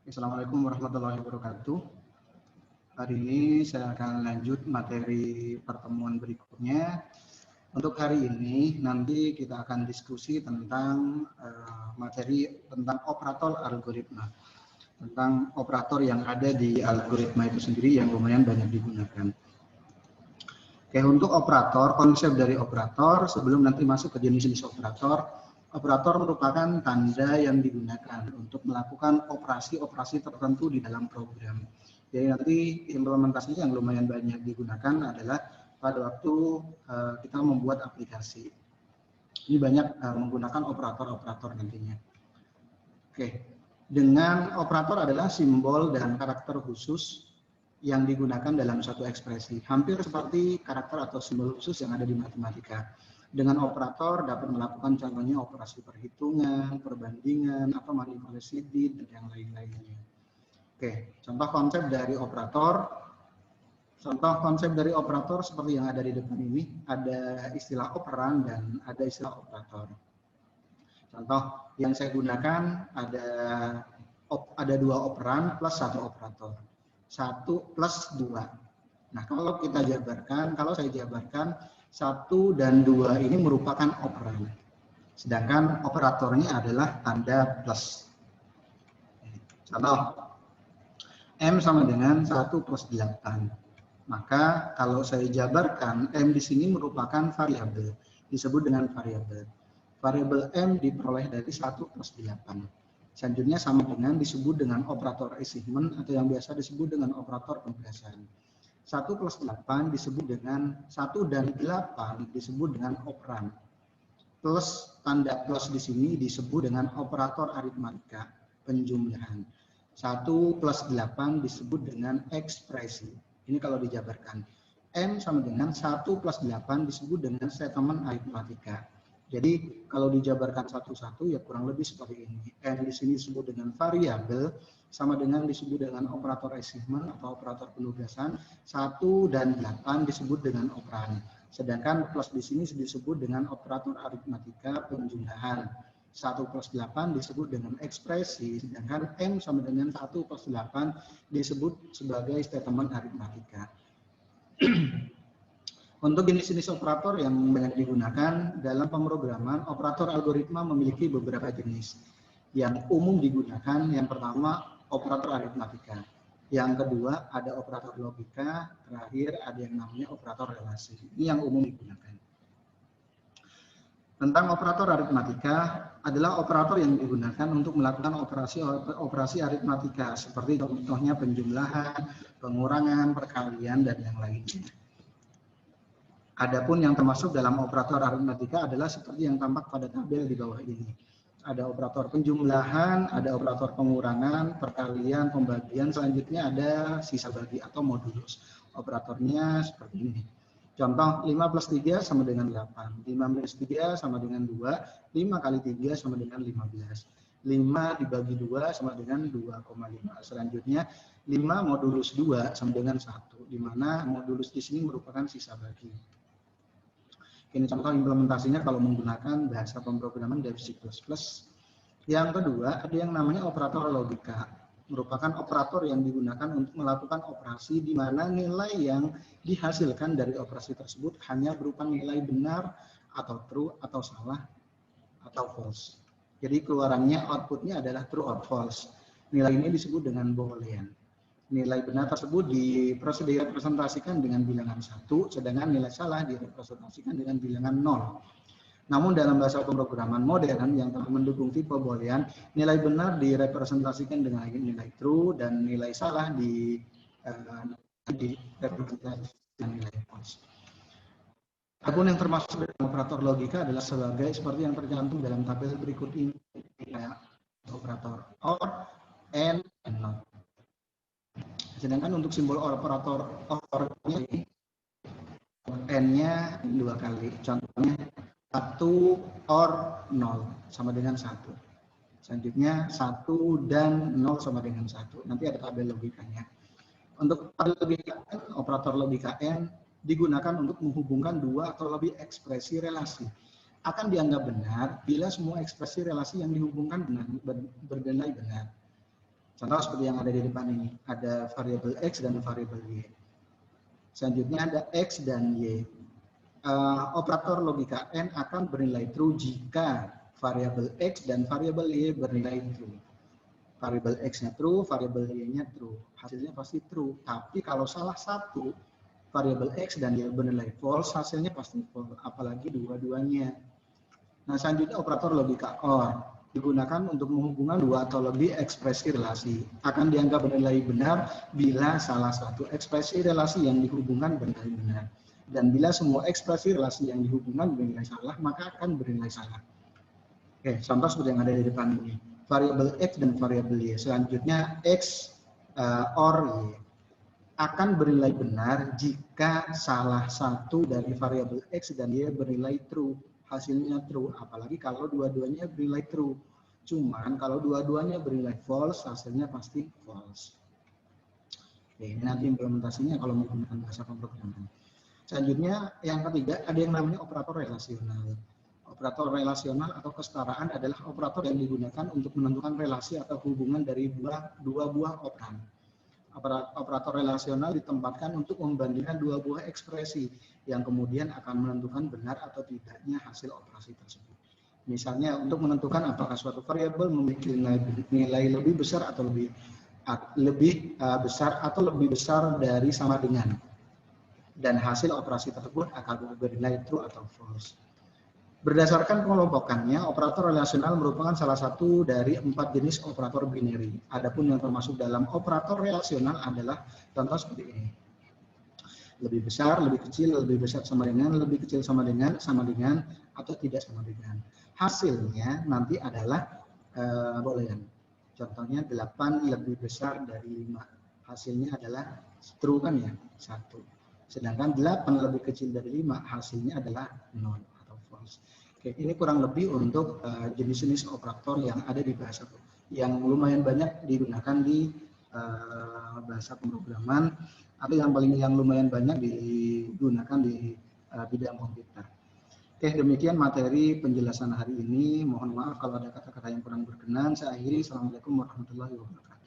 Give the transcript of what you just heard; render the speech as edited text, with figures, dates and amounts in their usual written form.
Assalamualaikum warahmatullahi wabarakatuh. Hari ini saya akan lanjut materi pertemuan berikutnya. Untuk hari ini nanti kita akan diskusi tentang materi tentang operator algoritma. Tentang operator yang ada di algoritma itu sendiri yang lumayan banyak digunakan. Oke, untuk operator, konsep dari operator sebelum nanti masuk ke jenis-jenis operator. Operator merupakan tanda yang digunakan untuk melakukan operasi-operasi tertentu di dalam program. Jadi nanti implementasinya yang lumayan banyak digunakan adalah pada waktu kita membuat aplikasi. Ini banyak menggunakan operator-operator nantinya. Oke, dengan operator adalah simbol dan karakter khusus yang digunakan dalam suatu ekspresi. Hampir seperti karakter atau simbol khusus yang ada di matematika. Dengan operator dapat melakukan contohnya operasi perhitungan, perbandingan, atau manipulasi bit, dan yang lain-lainnya. Oke, contoh konsep dari operator. Contoh konsep dari operator seperti yang ada di depan ini, ada istilah operan dan ada istilah operator. Contoh yang saya gunakan ada dua operan plus satu operator. 1 plus 2. Nah, kalau saya jabarkan, 1 dan 2 ini merupakan operan. Sedangkan operatornya adalah tanda plus. Contoh, M sama dengan 1 plus 8. Maka kalau saya jabarkan, M di sini merupakan variabel. Disebut dengan variabel. Variabel M diperoleh dari 1 plus 8. Selanjutnya sama dengan disebut dengan operator assignment atau yang biasa disebut dengan operator penugasan. 1 plus 8 disebut dengan 1 dan 8 disebut dengan operan. Plus tanda plus di sini disebut dengan operator aritmatika, penjumlahan. 1 plus 8 disebut dengan ekspresi. Ini kalau dijabarkan. M sama dengan 1 plus 8 disebut dengan statement aritmatika. Jadi kalau dijabarkan satu-satu ya kurang lebih seperti ini. M di sini disebut dengan variabel sama dengan disebut dengan operator assignment atau operator penugasan. 1 dan 8 disebut dengan operan. Sedangkan plus di sini disebut dengan operator aritmatika penjumlahan. 1 plus 8 disebut dengan ekspresi, sedangkan M sama dengan 1 plus 8 disebut sebagai statement aritmatika. Untuk jenis-jenis operator yang banyak digunakan dalam pemrograman, operator algoritma memiliki beberapa jenis. Yang umum digunakan, yang pertama operator aritmatika. Yang kedua ada operator logika, terakhir ada yang namanya operator relasi. Ini yang umum digunakan. Tentang operator aritmatika adalah operator yang digunakan untuk melakukan operasi aritmatika seperti contohnya penjumlahan, pengurangan, perkalian, dan yang lainnya. Adapun yang termasuk dalam operator aritmatika adalah seperti yang tampak pada tabel di bawah ini. Ada operator penjumlahan, ada operator pengurangan, perkalian, pembagian, selanjutnya ada sisa bagi atau modulus. Operatornya seperti ini. Contoh 5 plus 3 sama dengan 8, 5 minus 3 sama dengan 2, 5 kali 3 sama dengan 15. 5 dibagi 2 sama dengan 2,5. Selanjutnya 5 modulus 2 sama dengan 1, di mana modulus di sini merupakan sisa bagi. Ini contoh implementasinya kalau menggunakan bahasa pemrograman dari C++. Yang kedua, ada yang namanya operator logika. Merupakan operator yang digunakan untuk melakukan operasi di mana nilai yang dihasilkan dari operasi tersebut hanya berupa nilai benar atau true atau salah atau false. Jadi keluarannya outputnya adalah true or false. Nilai ini disebut dengan boolean. Nilai benar tersebut direpresentasikan dengan bilangan 1, sedangkan nilai salah direpresentasikan dengan bilangan 0. Namun dalam bahasa pemrograman modern yang telah mendukung tipe boolean, nilai benar direpresentasikan dengan nilai true dan nilai salah direpresentasikan dengan nilai false. Adapun yang termasuk dalam operator logika adalah seperti yang tercantum dalam tabel berikut ini, operator OR, AND, dan NOT. Sedangkan untuk simbol operator OR-nya ini, N-nya 2 kali. Contohnya 1 OR 0 sama dengan 1. Selanjutnya 1 dan 0 sama dengan 1. Nanti ada tabel logikanya. Untuk tabel logika N, operator logika N digunakan untuk menghubungkan 2 atau lebih ekspresi relasi. Akan dianggap benar bila semua ekspresi relasi yang dihubungkan bernilai benar. Contoh seperti yang ada di depan ini, ada variabel X dan variabel Y. Selanjutnya ada X dan Y. Operator logika N akan bernilai true jika variabel X dan variabel Y bernilai true. Variabel X-nya true, variabel Y-nya true. Hasilnya pasti true. Tapi kalau salah satu, variabel X dan Y bernilai false, hasilnya pasti false. Apalagi dua-duanya. Nah, selanjutnya operator logika OR digunakan untuk menghubungkan dua atau lebih ekspresi relasi. Akan dianggap bernilai benar bila salah satu ekspresi relasi yang dihubungkan bernilai benar. Dan bila semua ekspresi relasi yang dihubungkan bernilai salah, maka akan bernilai salah. Oke, contoh seperti yang ada di depan ini. Variabel X dan variabel Y. Selanjutnya X OR Y akan bernilai benar jika salah satu dari variabel X dan Y bernilai true. Hasilnya true, apalagi kalau dua-duanya bernilai true. Cuman kalau dua-duanya bernilai false, hasilnya pasti false. Oke, ini nanti implementasinya kalau menggunakan bahasa pemrograman. Selanjutnya yang ketiga ada yang namanya operator relasional. Operator relasional atau kesetaraan adalah operator yang digunakan untuk menentukan relasi atau hubungan dari dua buah operan. Operator relasional ditempatkan untuk membandingkan dua buah ekspresi yang kemudian akan menentukan benar atau tidaknya hasil operasi tersebut. Misalnya untuk menentukan apakah suatu variabel memiliki nilai lebih besar atau lebih besar dari sama dengan, dan hasil operasi tersebut akan bernilai true atau false. Berdasarkan pengelompokannya, operator relasional merupakan salah satu dari 4 jenis operator binary. Adapun yang termasuk dalam operator relasional adalah contoh seperti ini. Lebih besar, lebih kecil, lebih besar sama dengan, lebih kecil sama dengan, atau tidak sama dengan. Hasilnya nanti adalah boolean. Contohnya 8 lebih besar dari 5. Hasilnya adalah true kan ya, 1. Sedangkan 8 lebih kecil dari 5, hasilnya adalah 0 atau false. Oke, ini kurang lebih untuk jenis-jenis operator yang ada di bahasa yang lumayan banyak digunakan di bahasa pemrograman atau yang lumayan banyak digunakan di bidang komputer. Oke, demikian materi penjelasan hari ini. Mohon maaf kalau ada kata-kata yang kurang berkenan. Saya akhiri. Assalamualaikum warahmatullahi wabarakatuh.